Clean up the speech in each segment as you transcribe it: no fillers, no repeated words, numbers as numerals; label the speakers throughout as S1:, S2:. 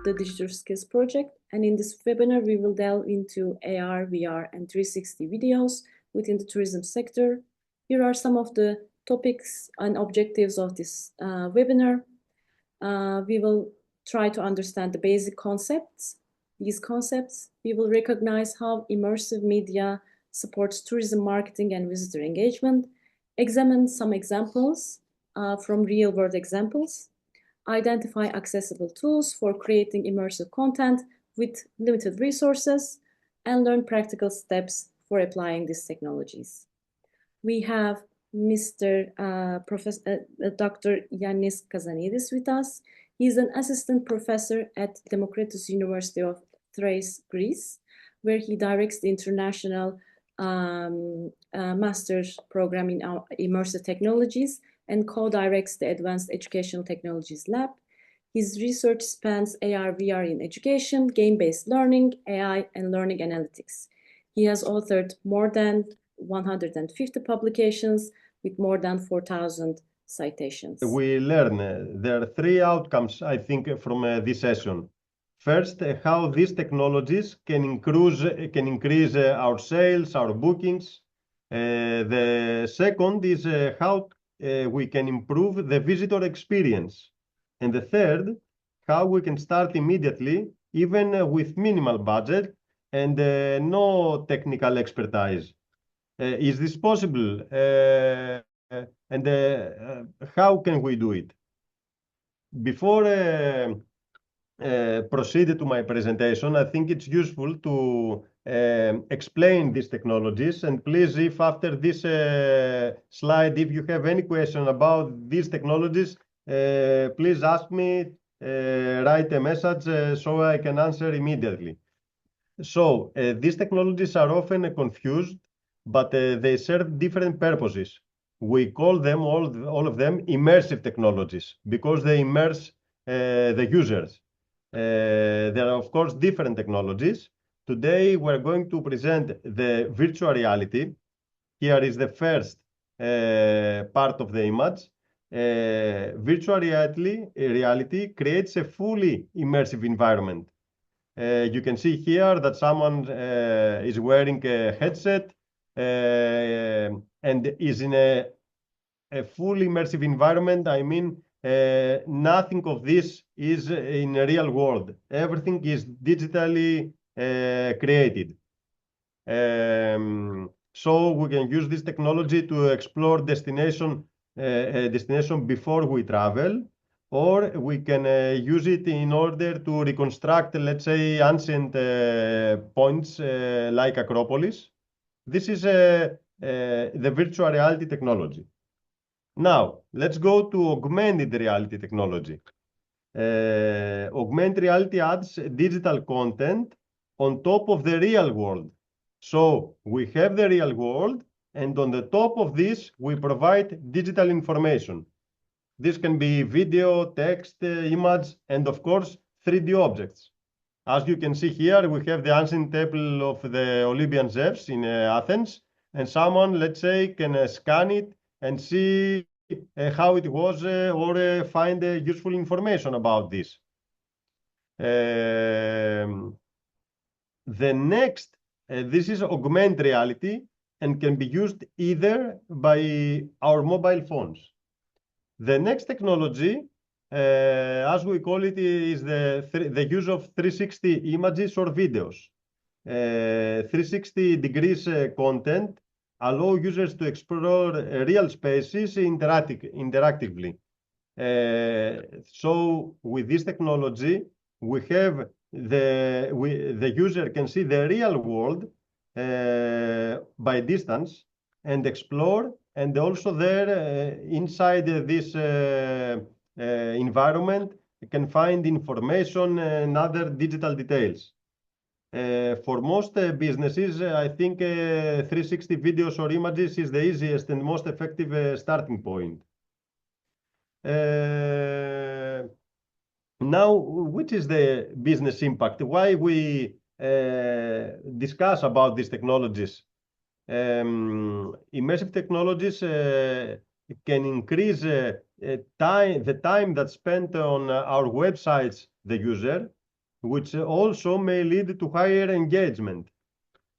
S1: the Digital Skills Project, and in this webinar, we will delve into AR, VR, and 360 videos within the tourism sector. Here are some of the topics and objectives of this webinar. We will try to understand the basic concepts. These concepts, we will recognize how immersive media supports tourism marketing and visitor engagement, examine some examples from real-world examples, identify accessible tools for creating immersive content with limited resources, and learn practical steps for applying these technologies. We have Dr. Yannis Kazanidis with us. He's an assistant professor at Demokritos University of Thrace, Greece, where he directs the international master's program in immersive technologies and co-directs the Advanced Educational Technologies Lab. His research spans AR, VR in education, game-based learning, AI, and learning analytics. He has authored more than 150 publications with more than 4,000 citations.
S2: We learn there are three outcomes, I think, from this session. First, how these technologies can increase our sales, our bookings. The second is how we can improve the visitor experience. And the third, how we can start immediately, even with minimal budget and no technical expertise. Is this possible? And how can we do it? Before proceed to my presentation, I think it's useful to explain these technologies. And please, if after this slide, if you have any question about these technologies, please ask me, write a message so I can answer immediately. So these technologies are often confused, but they serve different purposes. We call them, all of them, immersive technologies because they immerse the users. There are, of course, different technologies. Today, we're going to present the virtual reality. Here is the first part of the image. Virtual reality creates a fully immersive environment. You can see here that someone is wearing a headset and is in a fully immersive environment. I mean, nothing of this is in a real world. Everything is digitally created. So we can use this technology to explore destination before we travel, or we can use it in order to reconstruct, let's say, ancient points like Acropolis. This is the virtual reality technology. Now, let's go to augmented reality technology. Augmented reality adds digital content on top of the real world. So we have the real world, and on the top of this, we provide digital information. This can be video, text, image, and of course, 3D objects. As you can see here, we have the ancient temple of the Olympian Zeus in Athens, and someone, let's say, can scan it and see how it was or find useful information about this. The next, this is augmented reality and can be used either by our mobile phones. The next technology, as we call it, is the use of 360 images or videos. 360 degrees content allow users to explore real spaces interactively. So with this technology, we have the user can see the real world by distance and explore, and also there inside this environment can find information and other digital details. For most businesses, I think 360 videos or images is the easiest and most effective starting point. Now, which is the business impact? Why we discuss about these technologies? Immersive technologies can increase the time that's spent on our websites, the user. which also may lead to higher engagement.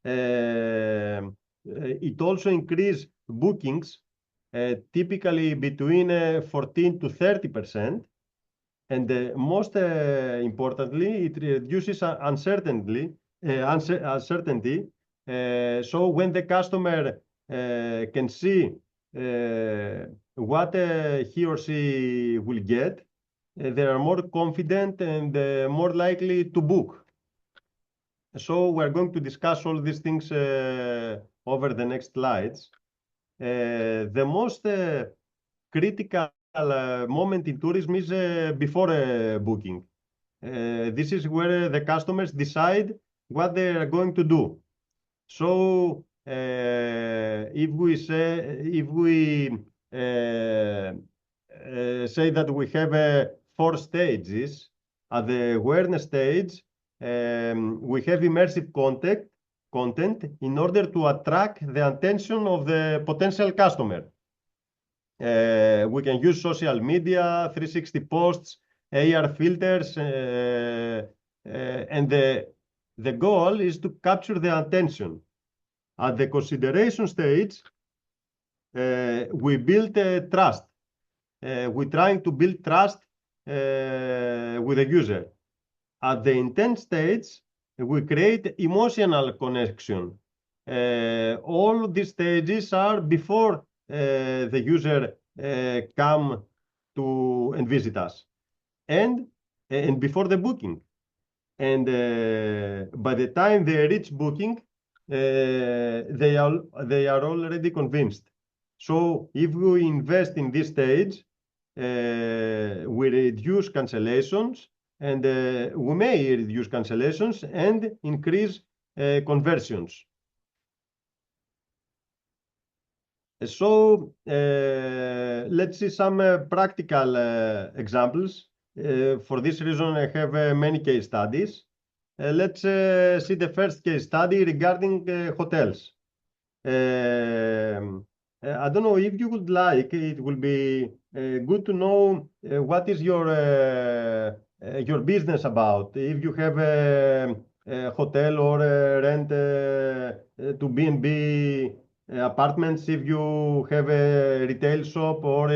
S2: It also increases bookings, typically between 14 to 30%. And most importantly, it reduces uncertainty. So when the customer can see what he or she will get, they are more confident and more likely to book. So we're going to discuss all these things over the next slides. The most critical moment in tourism is before booking. This is where the customers decide what they are going to do. So if we say that we have 4 stages, at the awareness stage, we have immersive content in order to attract the attention of the potential customer. We can use social media, 360 posts, AR filters, and the goal is to capture the attention. At the consideration stage, we build trust. We're trying to build trust with the user. At the intent stage, we create emotional connection. All these stages are before the user come to and visit us, and before the booking. And by the time they reach booking, they are already convinced. So if we invest in this stage, we reduce cancellations, and we may reduce cancellations and increase conversions. So let's see some practical examples. For this reason, I have many case studies. Let's see the first case study regarding hotels. I don't know if you would like, it will be good to know what is your business about. If you have a hotel or rent to B&B apartments, if you have a retail shop, or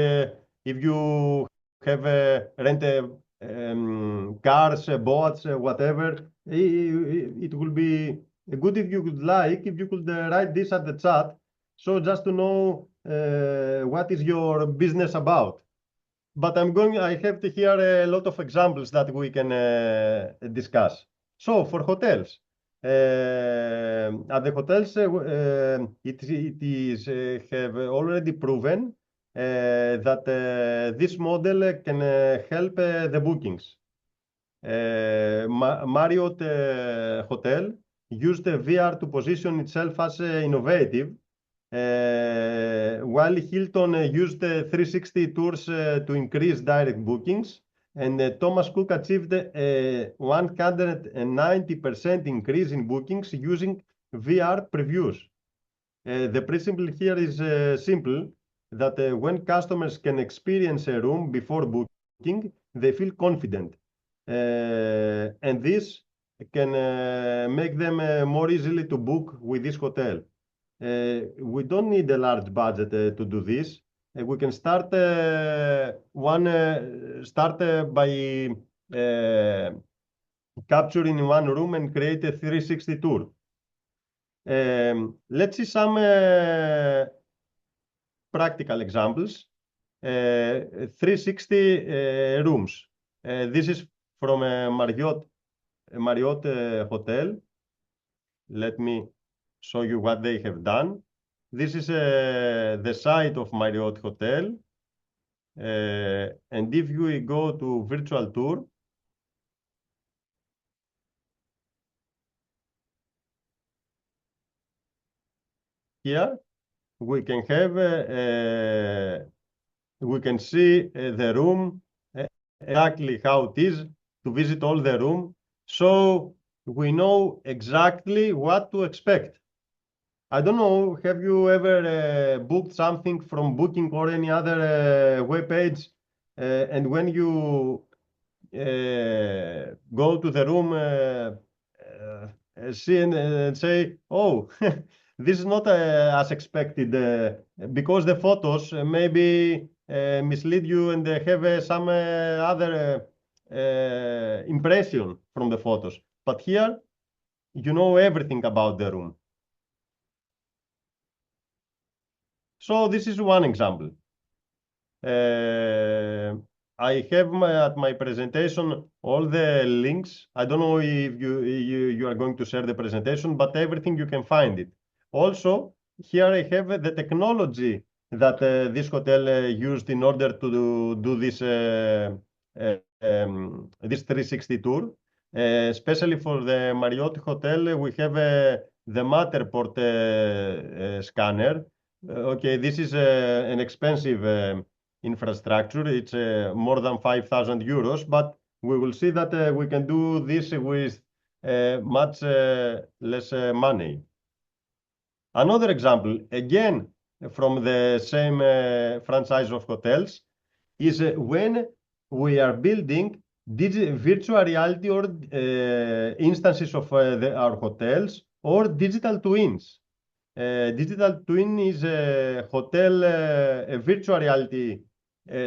S2: if you have rent cars, boats, whatever, it will be good if you could write this at the chat. So just to know what is your business about. But I have here a lot of examples that we can discuss. So for hotels, at the hotels, it is have already proven that this model can help the bookings. Marriott Hotel used VR to position itself as innovative, while Hilton used 360 tours to increase direct bookings, and Thomas Cook achieved a 190% increase in bookings using VR previews. The principle here is simple, that when customers can experience a room before booking, they feel confident. And this can make them more easily to book with this hotel. We don't need a large budget to do this. We can start by capturing one room and create a 360 tour. Let's see some practical examples. 360 rooms. This is from a Marriott hotel. Let me show you what they have done. This is the site of Marriott Hotel. And if you go to virtual tour, here we can have we can see the room, exactly how it is, to visit all the room, so we know exactly what to expect. I don't know, have you ever booked something from Booking or any other web page, and when you go to the room, see and say, oh, this is not as expected, because the photos maybe mislead you and have some other impression from the photos. But here, you know everything about the room. So this is one example. I have at my presentation all the links. I don't know if you are going to share the presentation, but everything you can find it. Also, here I have the technology that this hotel used in order to do this this 360 tour. Especially for the Marriott Hotel, we have the Matterport scanner. Okay, this is an expensive infrastructure. It's more than 5,000 euros, but we will see that we can do this with much less money. Another example, again, from the same franchise of hotels, is when we are building virtual reality or instances of our hotels or digital twins. Digital twin is a hotel, a virtual reality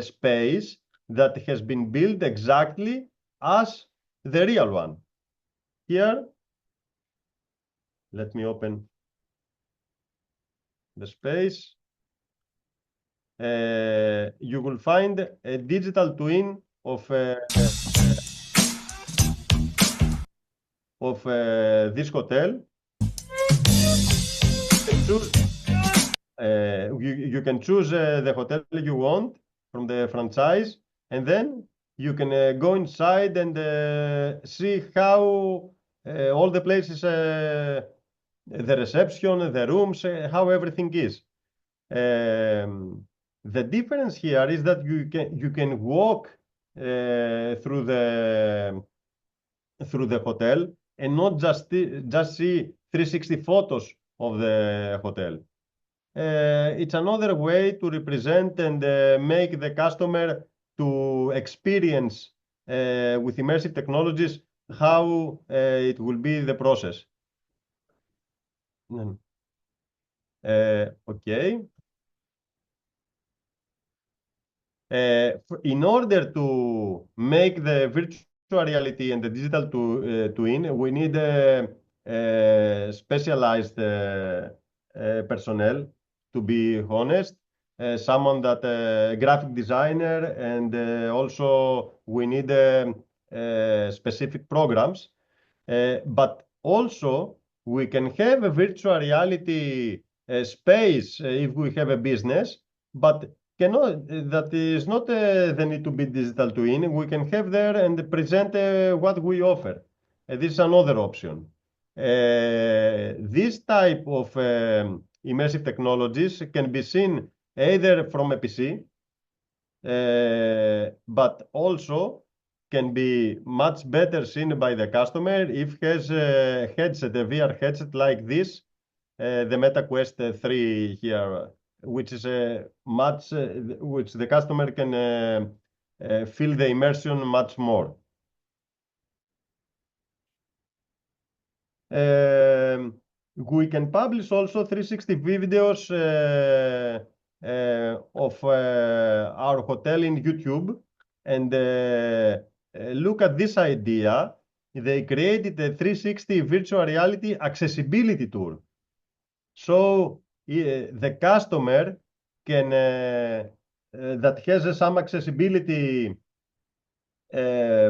S2: space that has been built exactly as the real one. Here, let me open the space. You will find a digital twin of this hotel. You can choose the hotel you want from the franchise, and then you can go inside and see how all the places, the reception, the rooms, how everything is. The difference here is that you can walk through the hotel and not just see 360 photos of the hotel. It's another way to represent and make the customer to experience with immersive technologies how it will be the process. Okay. In order to make the virtual reality and the digital twin, we need specialized personnel, to be honest. Someone that graphic designer, and also we need specific programs. But also we can have a virtual reality space if we have a business, but that is not the need to be digital twin. We can have there and present what we offer. This is another option. This type of immersive technologies can be seen either from a PC, but also can be much better seen by the customer if has a headset, a VR headset like this, the Meta Quest 3 here, which is which the customer can feel the immersion much more. We can publish also 360 videos of our hotel in YouTube, and look at this idea. They created a 360 virtual reality accessibility tour. So the customer can that has some accessibility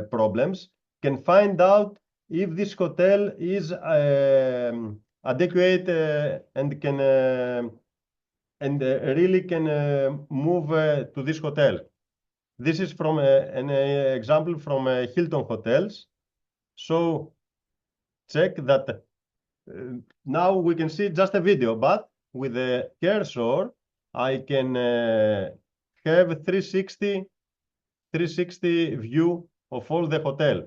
S2: problems can find out if this hotel is adequate and can really can move to this hotel. This is from an example from Hilton Hotels. So check that now we can see just a video, but with the cursor, I can have 360 view of all the hotel.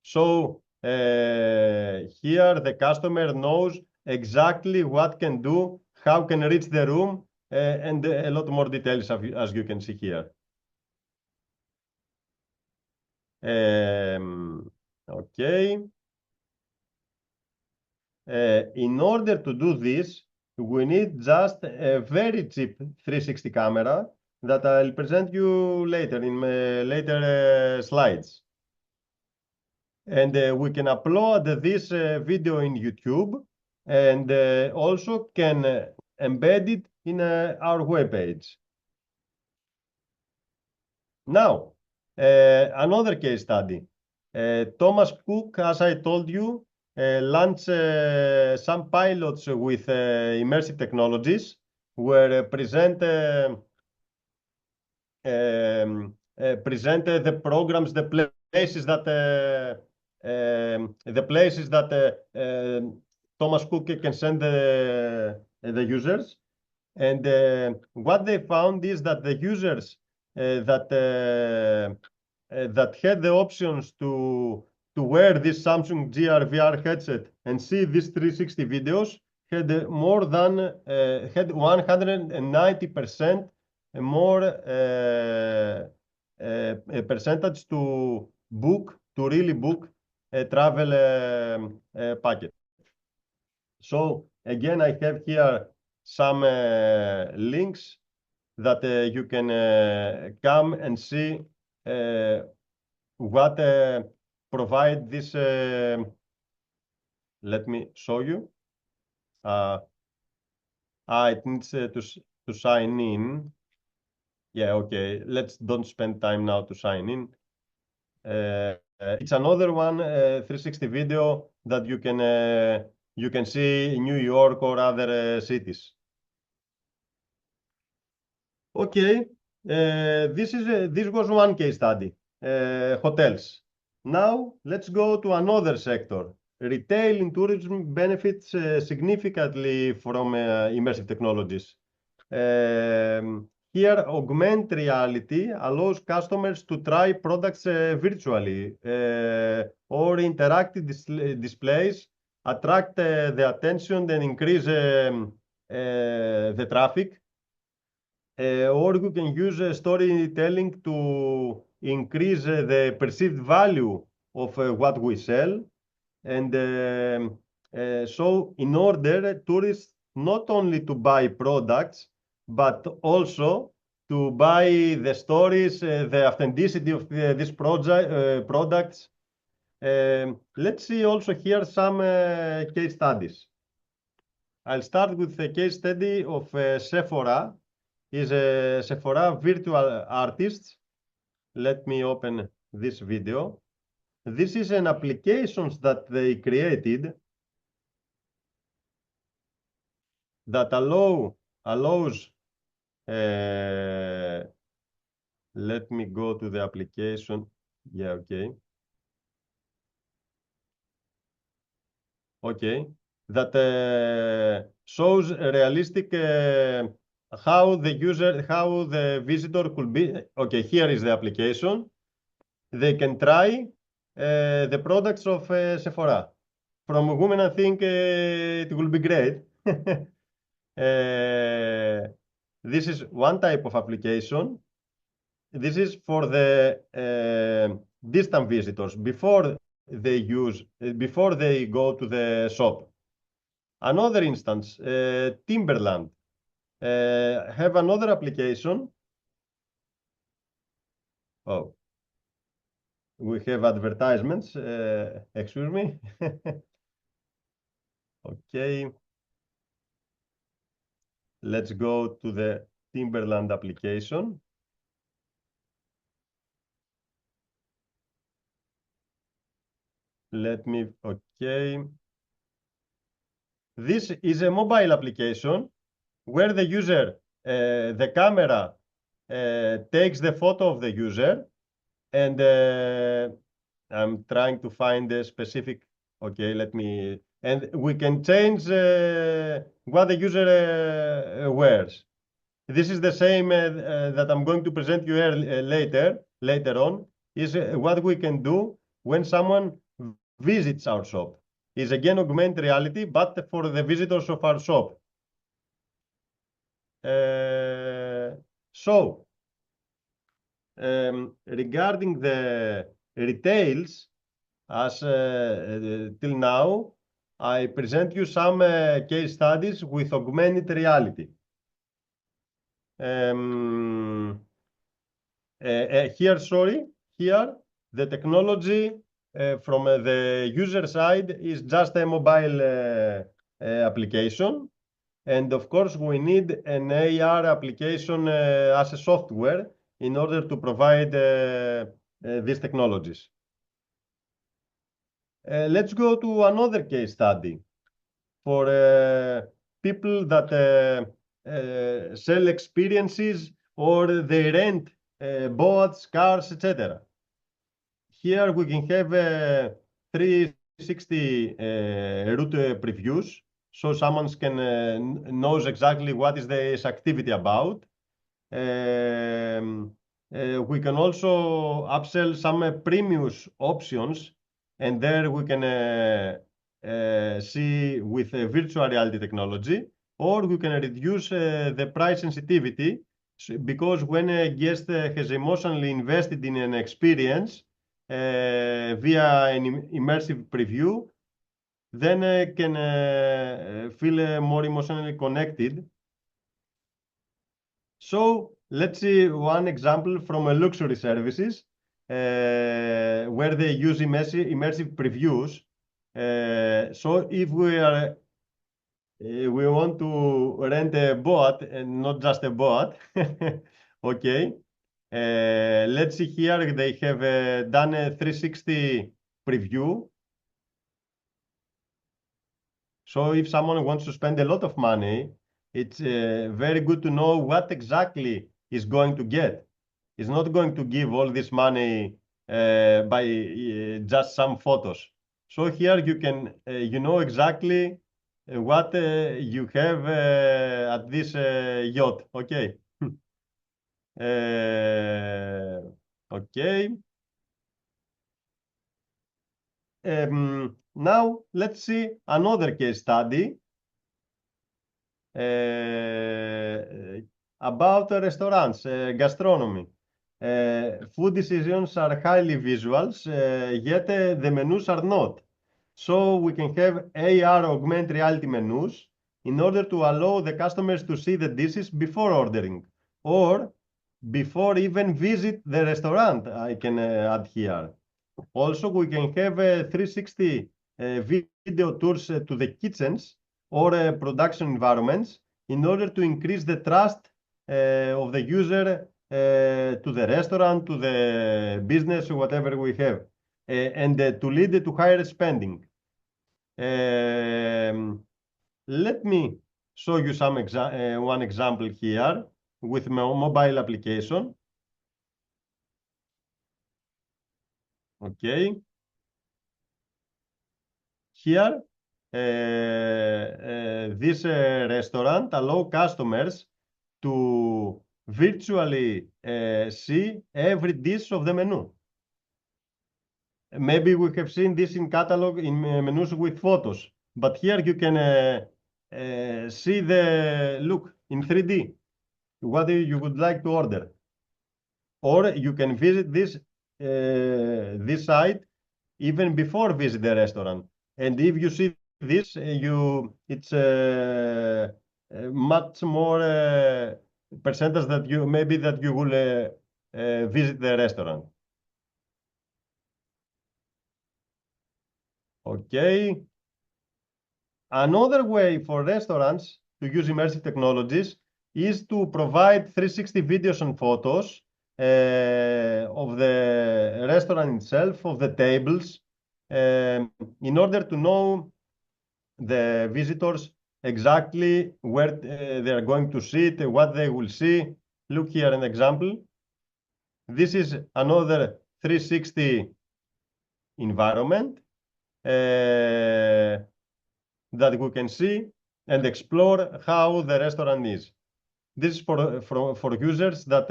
S2: So here the customer knows exactly what can do, how can reach the room, and a lot more details as you can see here. Okay. In order to do this, we need just a very cheap 360 camera that I'll present you later in later slides. And we can upload this video in YouTube and also can embed it in our webpage. Now, another case study. Thomas Cook, as I told you, launched some pilots with immersive technologies where presented the programs, the places that Thomas Cook can send the users. And what they found is that the users that had the options to wear this Samsung Gear VR headset and see these 360 videos had more than had 190% more percentage to really book a travel package. So again, I have here some links that you can come and see what provide this. Let me show you. It needs to sign in. Yeah, okay. Let's don't spend time now to sign in. It's another one 360 video that you can see in New York or other cities. Okay, this was one case study, hotels. Now let's go to another sector. Retail and tourism benefits significantly from immersive technologies. Here, augmented reality allows customers to try products virtually, or interactive displays attract the attention and increase the traffic. Or you can use storytelling to increase the perceived value of what we sell. And so in order tourists not only to buy products, but also to buy the stories, the authenticity of these products. Let's see also here some case studies. I'll start with the case study of Sephora. Is a Sephora virtual artist. Let me open this video. This is an application that they created that allows. Let me go to the application. Yeah, okay. Okay, that shows a realistic. How the visitor could be. Okay, here is the application. They can try the products of Sephora. From a woman, I think it will be great. This is one type of application. This is for the distant visitors before they go to the shop. Another instance, Timberland. Have another application. Oh, we have advertisements. Excuse me. Okay. Let's go to the Timberland application. Okay. This is a mobile application where the user, the camera takes the photo of the user, and I'm trying to find the specific. Okay, and we can change what the user wears. This is the same that I'm going to present you later on, is what we can do when someone visits our shop. Is again augmented reality, but for the visitors of our shop. So, regarding the retails, as till now, I present you some case studies with augmented reality. Here, the technology from the user side is just a mobile application. And of course, we need an AR application as a software in order to provide these technologies. Let's go to another case study for people that sell experiences or they rent boats, cars, etc. Here we can have 360 route previews, so someone can knows exactly what is this activity about. We can also upsell some premium options, and there we can see with virtual reality technology, or we can reduce the price sensitivity because when a guest has emotionally invested in an experience via an immersive preview, then can feel more emotionally connected. So let's see one example from a luxury services where they use immersive previews. So if we want to rent a boat and not just a boat, okay. Let's see here they have done a 360 preview. So if someone wants to spend a lot of money, it's very good to know what exactly is going to get. It's not going to give all this money by just some photos. So here you can, you know exactly what you have at this yacht. Okay. Okay. Now let's see another case study about restaurants, gastronomy. Food decisions are highly visuals, yet the menus are not. So we can have AR augmented reality menus in order to allow the customers to see the dishes before ordering or before even visit the restaurant, I can add here. Also, we can have 360 video tours to the kitchens or production environments in order to increase the trust of the user to the restaurant, to the business, whatever we have, and to lead to higher spending. Let me show you some one example here with my mobile application. Okay. Here, this restaurant allow customers to virtually see every dish of the menu. Maybe we have seen this in catalog in menus with photos, but here you can see the look in 3D, what you would like to order. Or you can visit this site even before visit the restaurant. And if you see this, it's much more percentage that you will visit the restaurant. Okay. Another way for restaurants to use immersive technologies is to provide 360 videos and photos of the restaurant itself, of the tables, in order to know the visitors exactly where they are going to sit, what they will see. Look here an example. This is another 360 environment that we can see and explore how the restaurant is. This is for users that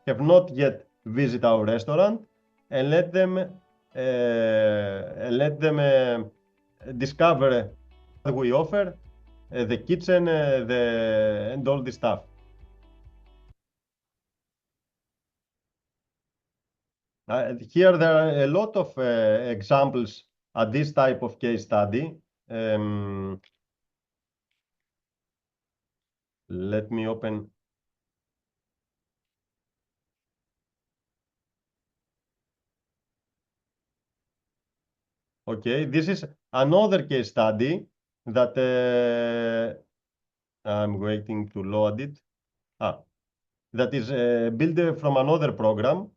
S2: have not yet visited our restaurant, and let them discover what we offer, the kitchen, and all this stuff. Here there are a lot of examples at this type of case study. Let me open. Okay, this is another case study that I'm waiting to load it. That is built from another program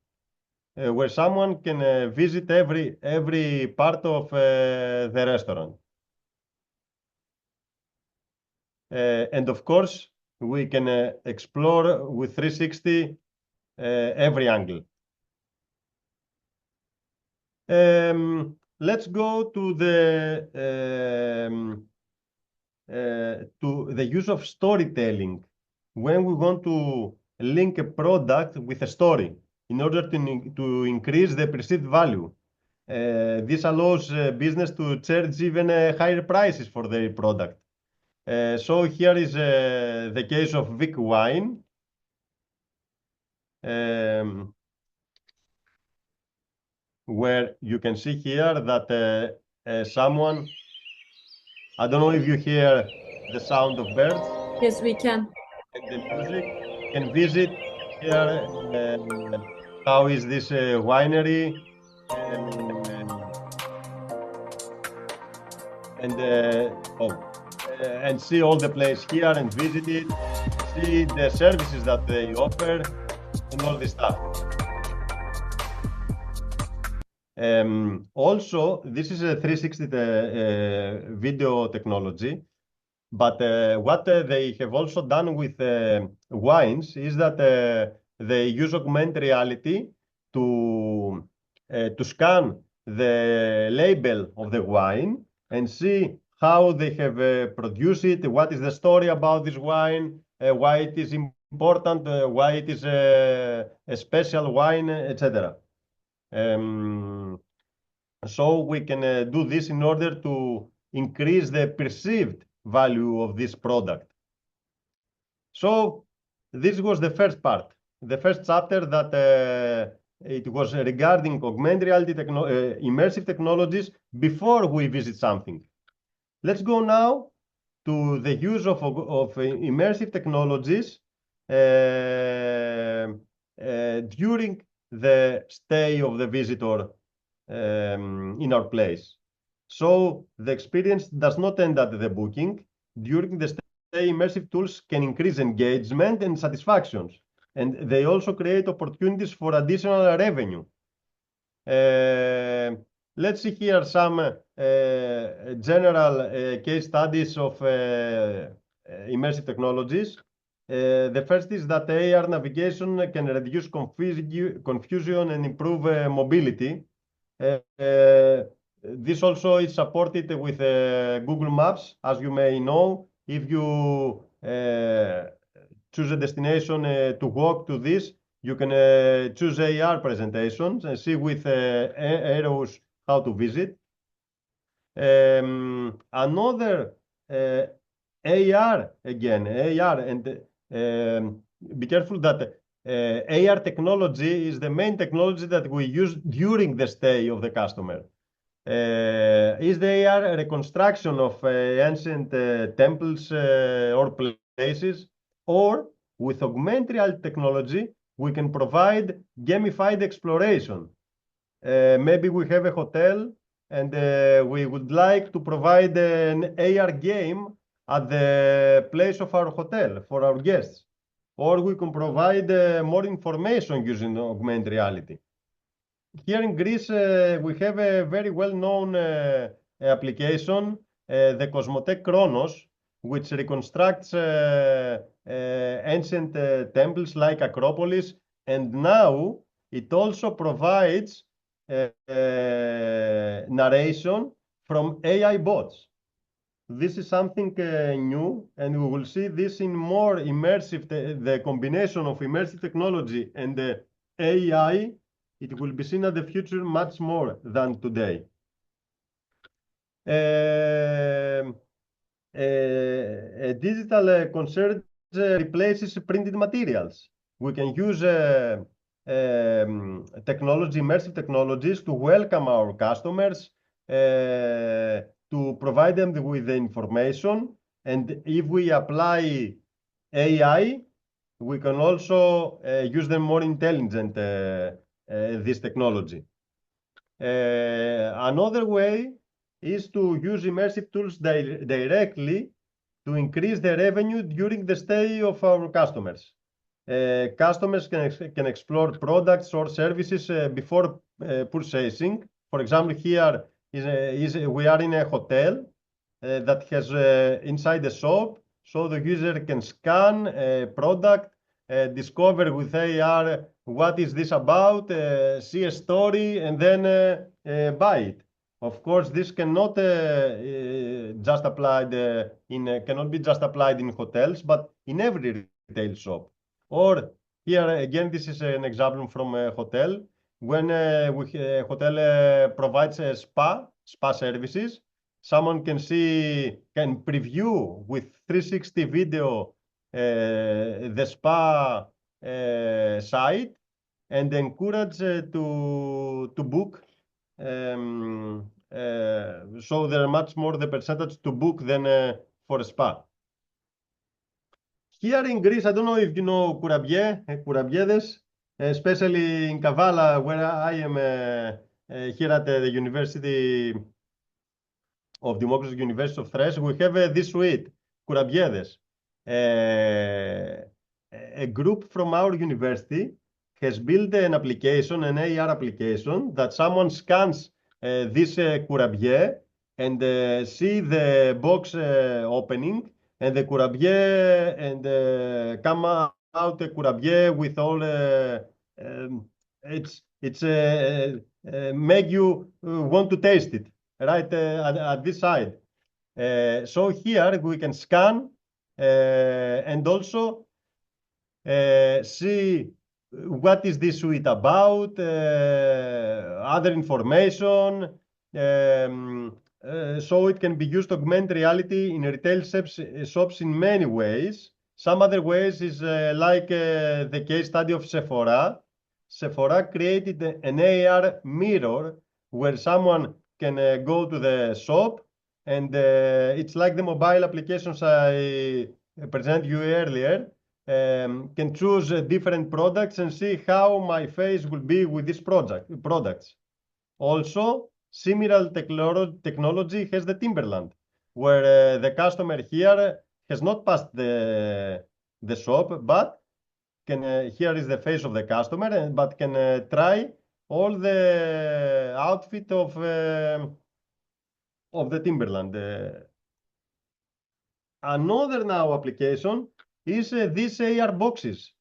S2: where someone can visit every part of the restaurant. And of course, we can explore with 360 every angle. Let's go to the use of storytelling when we want to link a product with a story in order to increase the perceived value. This allows business to charge even higher prices for their product. So here is the case of Vic Wine. Where you can see here that someone, I don't know if you hear the sound of birds.
S1: Yes, we can.
S2: And the music, can visit here. How is this winery? And see all the place here and visit it, see the services that they offer, and all this stuff. Also, this is a 360 video technology, but what they have also done with wines is that they use augmented reality to scan the label of the wine and see how they have produced it, what is the story about this wine, why it is important, why it is a special wine, etc. So we can do this in order to increase the perceived value of this product. So this was the first part, the first chapter that it was regarding augmented reality immersive technologies before we visit something. Let's go now to the use of immersive technologies during the stay of the visitor in our place. So the experience does not end at the booking. During the stay, immersive tools can increase engagement and satisfactions, and they also create opportunities for additional revenue. Let's see here some general case studies of immersive technologies. The first is that AR navigation can reduce confusion and improve mobility. This also is supported with Google Maps, as you may know. If you choose a destination to walk to this, you can choose AR presentations and see with arrows how to visit. Another AR again, AR, and be careful that AR technology is the main technology that we use during the stay of the customer. Is the AR a reconstruction of ancient temples or places, or with augmented reality technology, we can provide gamified exploration. Maybe we have a hotel and we would like to provide an AR game at the place of our hotel for our guests. Or we can provide more information using augmented reality. Here in Greece, we have a very well-known application, the Cosmotech Chronos, which reconstructs ancient temples like Acropolis, and now it also provides narration from AI bots. This is something new, and we will see this in more immersive, the combination of immersive technology and the AI. It will be seen at the future much more than today. A digital concert replaces printed materials. We can use immersive technologies to welcome our customers, to provide them with the information. And if we apply AI, we can also use them more intelligent, this technology. Another way is to use immersive tools directly to increase the revenue during the stay of our customers. Customers can explore products or services before purchasing. For example, here we are in a hotel that has inside the shop, so the user can scan a product, discover with AR what is this about, see a story, and then buy it. Of course, this cannot just applied cannot be just applied in hotels, but in every retail shop. Or here again, this is an example from a hotel. When a hotel provides a spa services, someone can preview with 360 video the spa site and encourage to book. So there are much more the percentage to book than for a spa. Here in Greece, I don't know if you know Kourabiédes, especially in Kavala, where I am here at the University of Democracy University of Thrace. We have this suite, Kourabiédes. A group from our university has built an application, an AR application, that someone scans this Kourabié and see the box opening, and the Kourabié, and come out a Kourabié with all it's make you want to taste it right at this side. So here we can scan and also see what is this suite about, other information. So it can be used to augment reality in retail shops in many ways. Some other ways is like the case study of Sephora. Sephora created an AR mirror where someone can go to the shop, and it's like the mobile applications I presented you earlier. Can choose different products and see how my face will be with these products. Also, similar technology has the Timberland, where the customer here has not passed the shop, but can here is the face of the customer, but can try all the outfit of the Timberland. Another now application is these AR boxes.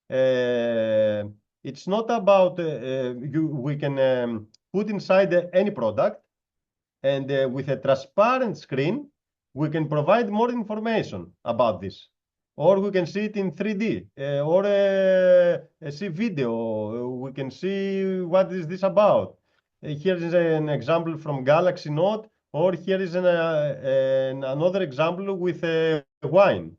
S2: It's not about we can put inside any product, and with a transparent screen, we can provide more information about this. Or we can see it in 3D, or see video. We can see what is this about. Here is an example from Galaxy Note, or here is another example with wine.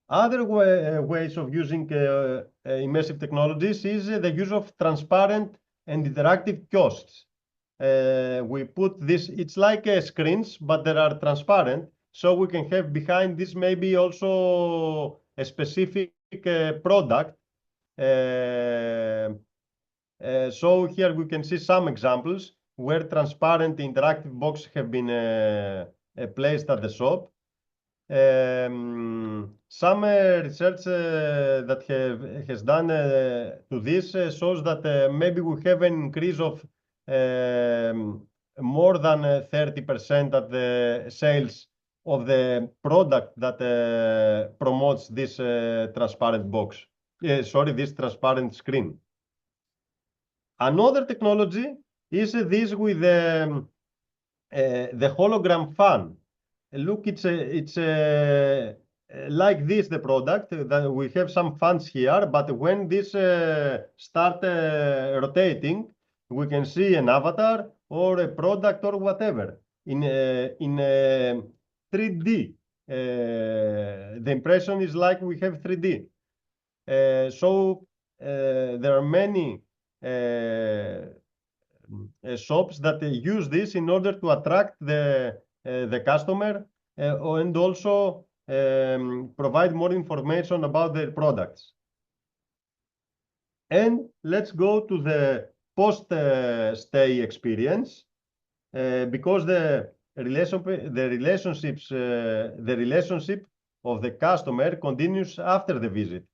S2: Other ways of using immersive technologies is the use of transparent and interactive kiosks. We put this, it's like screens, but they are transparent. So we can have behind this maybe also a specific product. So here we can see some examples where transparent interactive boxes have been placed at the shop. Some research that has done to this shows that maybe we have an increase of more than 30% at the sales of the product that promotes this transparent box. Sorry, this transparent screen. Another technology is this with the hologram fan. Look, it's like this, the product, that we have some fans here, but when this start rotating, we can see an avatar or a product or whatever in 3D. The impression is like we have 3D. So there are many shops that use this in order to attract the customer and also provide more information about their products. And let's go to the post-stay experience because the relationship of the customer continues after the visit.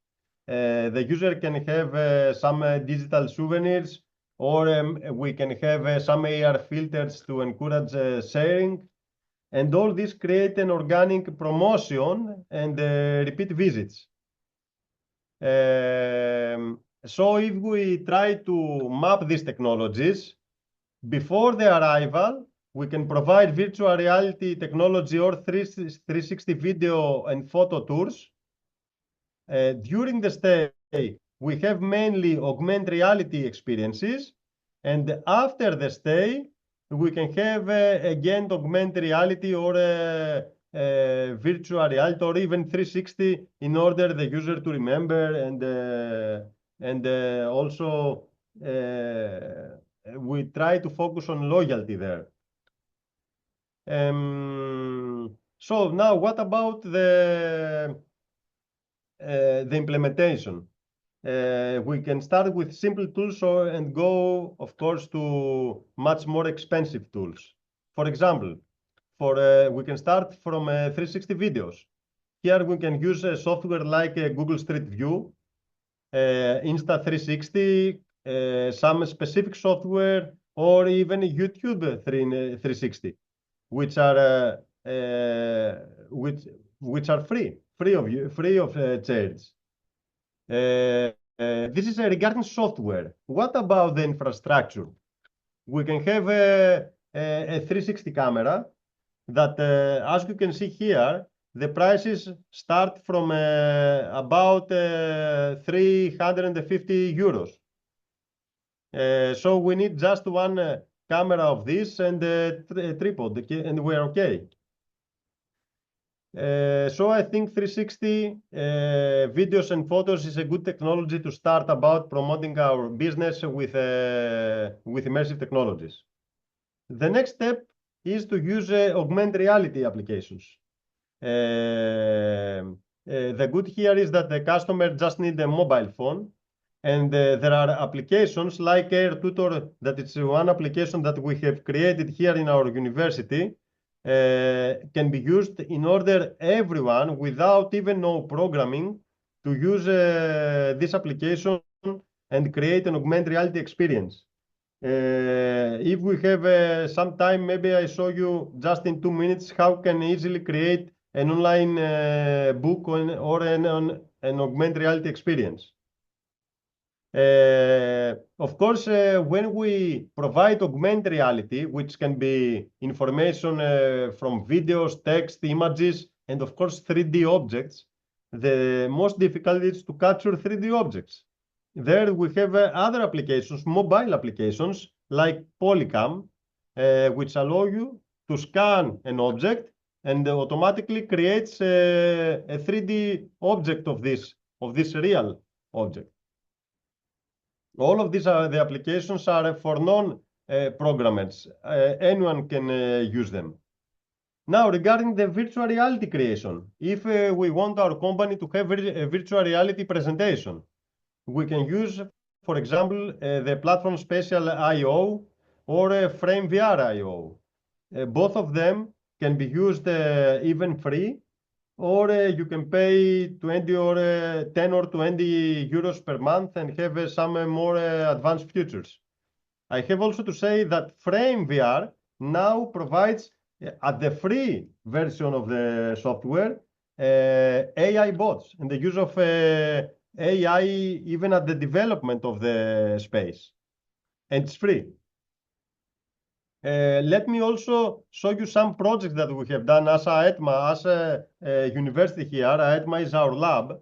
S2: The user can have some digital souvenirs, or we can have some AR filters to encourage sharing. And all this create an organic promotion and repeat visits. So if we try to map these technologies, before the arrival, we can provide virtual reality technology or 360 video and photo tours. During the stay, we have mainly augmented reality experiences. And after the stay, we can have again augmented reality or virtual reality or even 360 in order the user to remember and also we try to focus on loyalty there. So now what about the implementation? We can start with simple tools and go, of course, to much more expensive tools. For example, we can start from 360 videos. Here we can use a software like Google Street View, Insta360, some specific software, or even YouTube 360, which are free of charge. This is regarding software. What about the infrastructure? We can have a 360 camera that, as you can see here, the prices start from about 350 euros. So we need just one camera of this and a tripod, and we're okay. So I think 360 videos and photos is a good technology to start about promoting our business with immersive technologies. The next step is to use augmented reality applications. The good here is that the customer just need a mobile phone, and there are applications like AirTutor, that it's one application that we have created here in our university, can be used in order everyone without even know programming to use this application and create an augmented reality experience. If we have some time, maybe I show you just in 2 minutes how can easily create an online book or an augmented reality experience. Of course, when we provide augmented reality, which can be information from videos, text, images, and of course 3D objects, the most difficult is to capture 3D objects. There we have other applications, mobile applications like Polycam, which allow you to scan an object and automatically creates a 3D object of this real object. All of these the applications are for non-programmers. Anyone can use them. Now, regarding the virtual reality creation, if we want our company to have a virtual reality presentation, we can use, for example, the platform Spatial.io or FrameVR.io. Both of them can be used even free, or you can pay 20 or 10 or 20 euros per month and have some more advanced features. I have also to say that FrameVR now provides, at the free version of the software, AI bots and the use of AI even at the development of the space, and it's free. Let me also show you some projects that we have done as AETMA, as a university here. AETMA is our lab.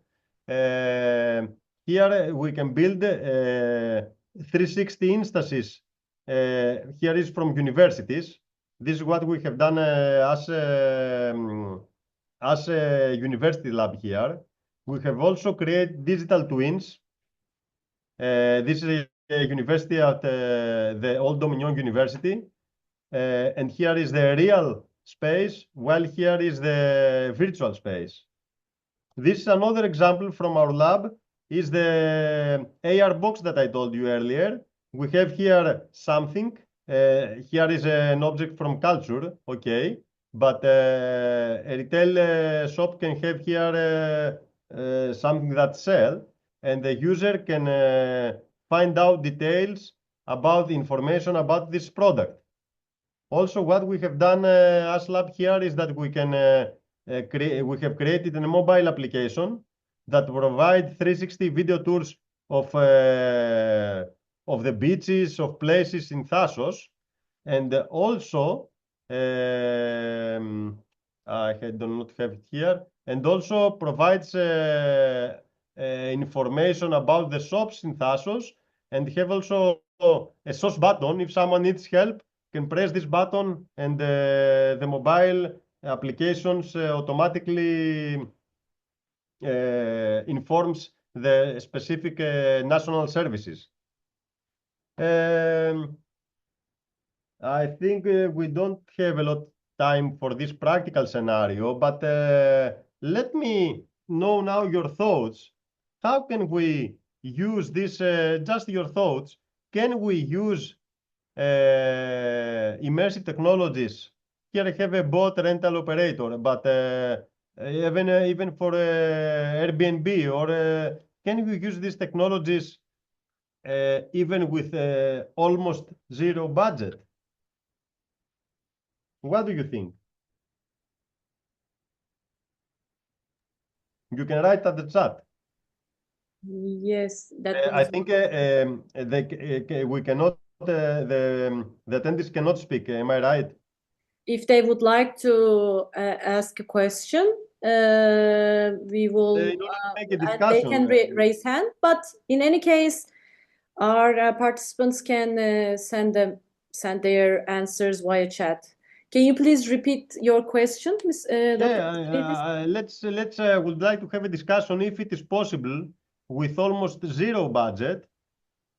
S2: Here we can build 360 instances. Here is from universities. This is what we have done as a university lab here. We have also created digital twins. This is a university at the Old Dominion University. And here is the real space, while here is the virtual space. This is another example from our lab, is the AR box that I told you earlier. We have here something. Here is an object from culture, okay. But a retail shop can have here something that sell, and the user can find out details about information about this product. Also, what we have done as lab here is that we can we have created a mobile application that provide 360 video tours of the beaches, of places in Thasos, and also I do not have it here, and also provides information about the shops in Thasos, and have also a SOS button. If someone needs help, can press this button, and the mobile applications automatically informs the specific national services. I think we don't have a lot of time for this practical scenario, but let me know now your thoughts. How can we use this, just your thoughts, can we use immersive technologies? Here I have a bot rental operator, but even for Airbnb, or can we use these technologies even with almost zero budget? What do you think? You can write at the chat.
S1: Yes, that
S2: I think we cannot, the attendees cannot speak. Am I right?
S1: if they would like to ask a question, we will,
S2: In order to make a
S1: and they
S2: discussion,
S1: can raise hand. But in any case, our participants can send their answers via chat. Can you please repeat your question, Ms. Dr.
S2: let's would like to have a discussion if it is possible with almost zero budget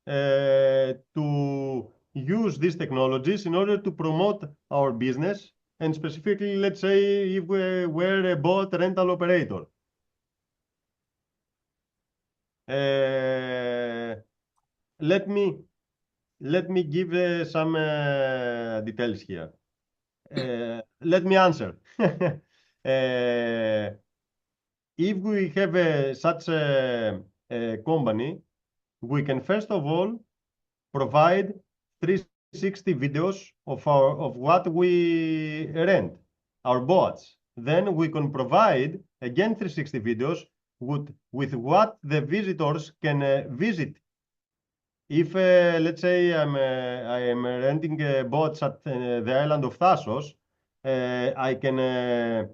S2: to use these technologies in order to promote our business, and specifically, let's say, if we were a bot rental operator. Let me give some details here. Let me answer. If we have such a company, we can first of all provide 360 videos of what we rent, our bots. Then we can provide again 360 videos with what the visitors can visit. If let's say I am renting boats at the island of Thasos, I can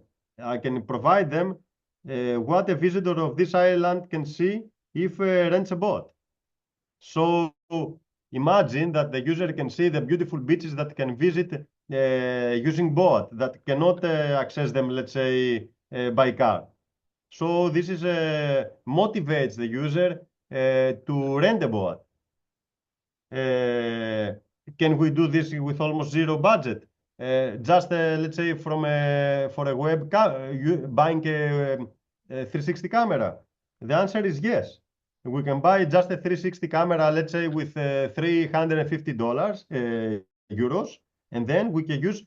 S2: provide them what a visitor of this island can see if rents a boat. So imagine that the user can see the beautiful beaches that can visit using boat, that cannot access them, let's say, by car. So this is motivates the user to rent a boat. Can we do this with almost zero budget? Just let's say for a web buying a 360 camera? The answer is yes. We can buy just a 360 camera, let's say with $350 euros, and then we can use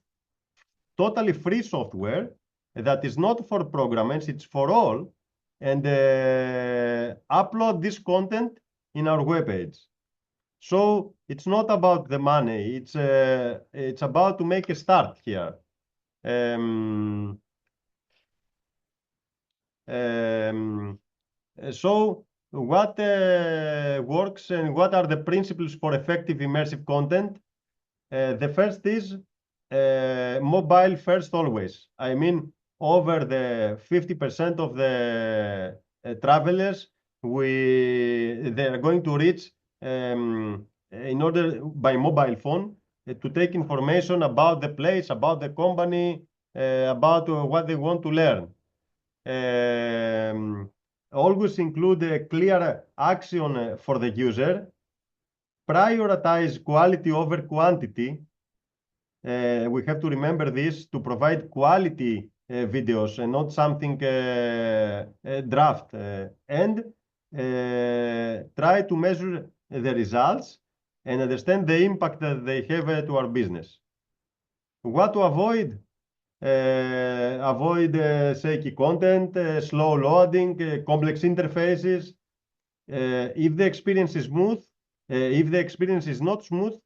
S2: totally free software that is not for programmers, it's for all, and upload this content in our webpage. So it's not about the money, it's about to make a start here. So what works and what are the principles for effective immersive content? The first is mobile first always. I mean, over the 50% of the travelers, they are going to reach in order by mobile phone to take information about the place, about the company, about what they want to learn. always include a clear action for the user, prioritize quality over quantity. We have to remember this to provide quality videos and not something draft, and try to measure the results and understand the impact that they have to our business. What to avoid? Avoid shaky content, slow loading, complex interfaces. If the experience is smooth, if the experience is not smooth,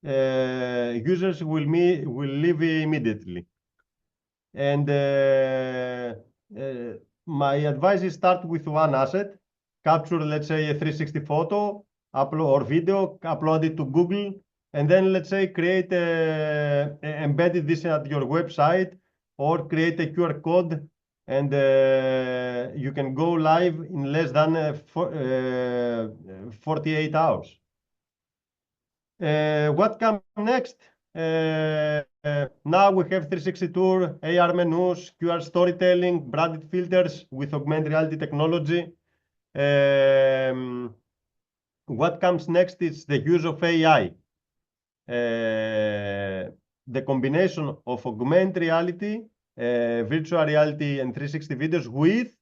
S2: users will leave immediately. And my advice is start with one asset, capture, let's say, a 360 photo, upload or video, upload it to Google, and then let's say create embedded this at your website or create a QR code, and you can go live in less than 48 hours. What comes next? Now we have 360 tour, AR menus, QR storytelling, branded filters with augmented reality technology. What comes next is the use of AI. The combination of augmented reality, virtual reality, and 360 videos with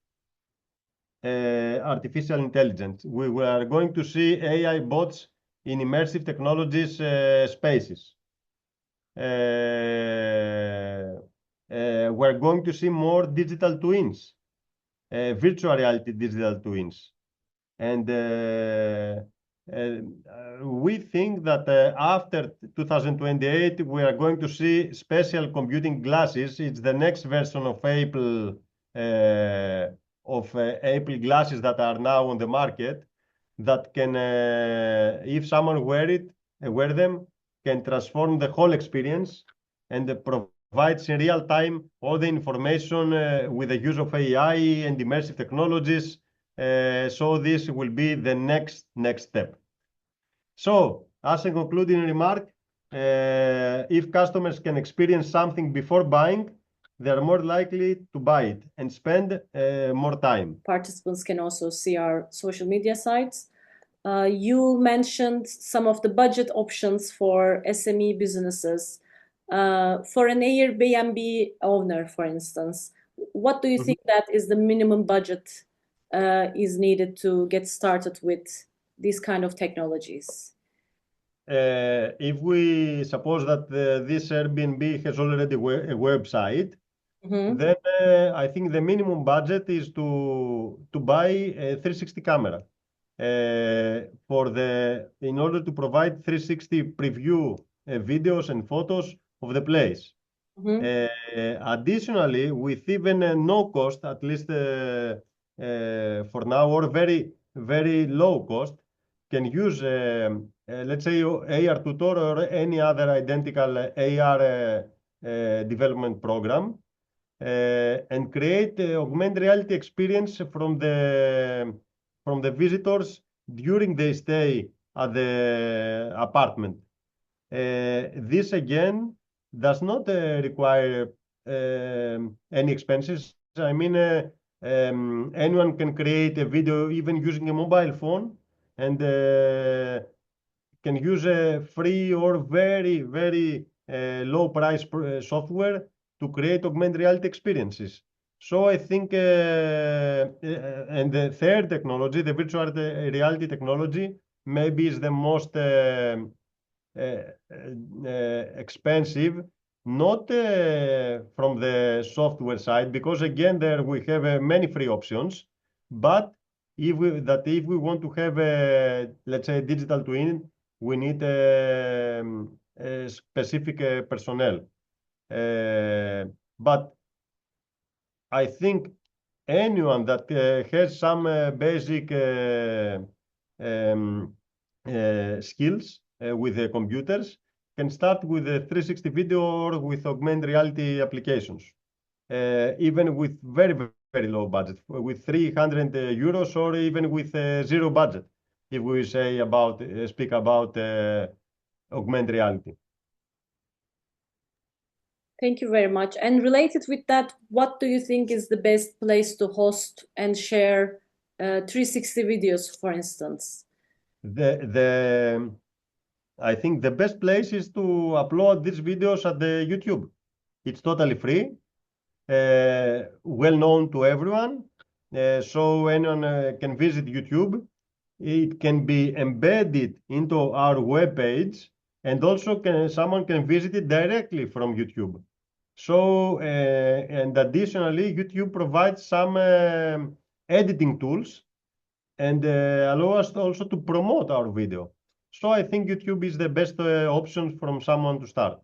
S2: artificial intelligence. We are going to see AI bots in immersive technologies spaces. We're going to see more digital twins, virtual reality digital twins. And we think that after 2028, we are going to see special computing glasses. It's the next version of Apple Apple glasses that are now on the market that can, if someone wear them, can transform the whole experience and provides in real time all the information with the use of AI and immersive technologies. So this will be the next step. So as a concluding remark, if customers can experience something before buying, they're more likely to buy it and spend more time.
S1: Participants can also see our social media sites. You mentioned some of the budget options for SME businesses. For an Airbnb owner, for instance, what do you think that is the minimum budget is needed to get started with these kind of technologies?
S2: If we suppose that this Airbnb has already a website, then I think the minimum budget is to buy a 360 camera. In order to provide 360 preview videos and photos of the place. Additionally, with even no cost, at least for now, or very, very low cost, can use, let's say, AR Tutor or any other identical AR development program, and create augmented reality experience from the visitors during their stay at the apartment. This again does not require any expenses. I mean, anyone can create a video even using a mobile phone, and can use a free or very, very low price software to create augmented reality experiences. So I think, and the third technology, the virtual reality technology, maybe is the most expensive, not from the software side, because again, there we have many free options. But if we want to have let's say, a digital twin, we need a specific personnel. But I think anyone that has some basic skills with the computers can start with a 360 video or with augmented reality applications, even with very, very low budget, with 300 euros, or even with zero budget, if we say speak about augmented reality.
S1: Thank you very much. And related with that, what do you think is the best place to host and share 360 videos, for instance?
S2: I think the best place is to upload these videos at the YouTube. It's totally free, well known to everyone, so anyone can visit YouTube. It can be embedded into our web page, and also someone can visit it directly from YouTube. So, and additionally, YouTube provides some editing tools and allow us also to promote our video. So I think YouTube is the best option from someone to start.